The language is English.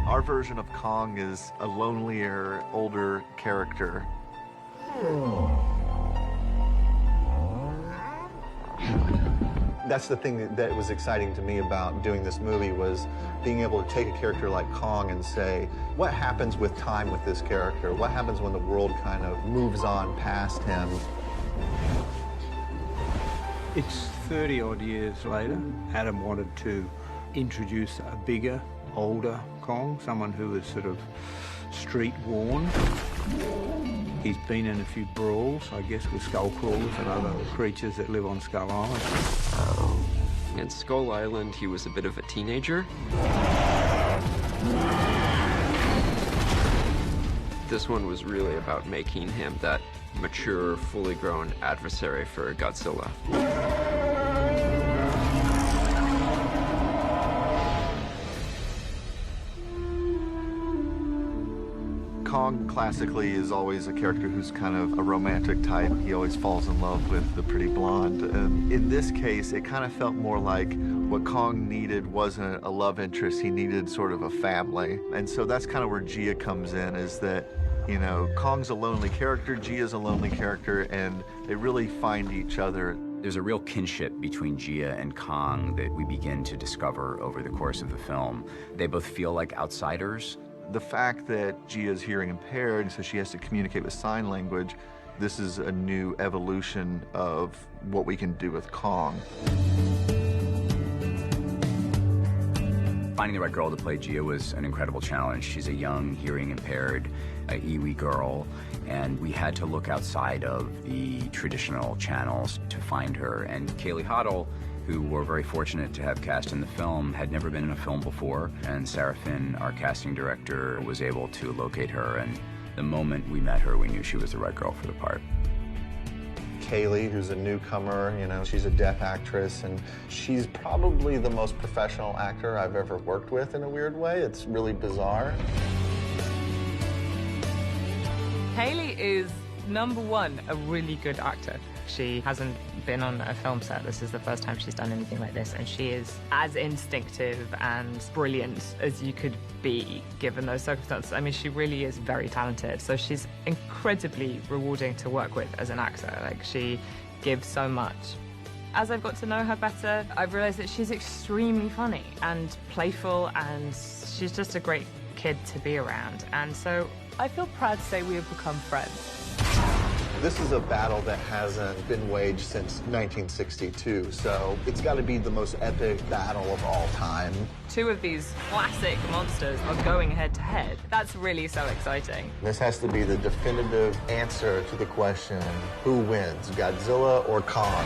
Our version of Kong is a lonelier, older character. That's the thing that was exciting to me about doing this movie, was being able to take a character like Kong and say, what happens with time with this character? What happens when the world kind of moves on past him? It's 30-odd years later. Adam wanted to introduce a bigger, older Kong, someone who was sort of street-worn. He's been in a few brawls, I guess, with skull crawlers and other creatures that live on Skull Island. In Skull Island, he was a bit of a teenager. This one was really about making him that mature, fully grown adversary for Godzilla. Kong classically is always a character who's kind of a romantic type. He always falls in love with the pretty blonde. And in this case, it kind of felt more like what Kong needed wasn't a love interest. He needed sort of a family. And so that's kind of where Gia comes in, is that, you know, Kong's a lonely character, Gia's a lonely character, and they really find each other. There's a real kinship between Gia and Kong that we begin to discover over the course of the film. They both feel like outsiders. The fact that Gia's hearing impaired, so she has to communicate with sign language, this is a new evolution of what we can do with Kong. Finding the right girl to play Gia was an incredible challenge. She's a young, hearing-impaired Iwi girl, and we had to look outside of the traditional channels to find her. And Kaylee Hoddle, who we're very fortunate to have cast in the film, had never been in a film before, and Sarah Finn, our casting director, was able to locate her, and the moment we met her, we knew she was the right girl for the part. Kaylee, who's a newcomer, you know, she's a deaf actress, and she's probably the most professional actor I've ever worked with in a weird way. It's really bizarre. Kaylee is, number one, a really good actor. She hasn't been on a film set. This is the first time she's done anything like this, and she is as instinctive and brilliant as you could be given those circumstances. I mean, she really is very talented, so she's incredibly rewarding to work with as an actor. Like, she gives so much. As I've got to know her better, I've realized that she's extremely funny and playful, and she's just a great kid to be around. And so I feel proud to say we have become friends. This is a battle that hasn't been waged since 1962, so it's got to be the most epic battle of all time. Two of these classic monsters are going head to head. That's really so exciting. This has to be the definitive answer to the question, who wins, Godzilla or Kong?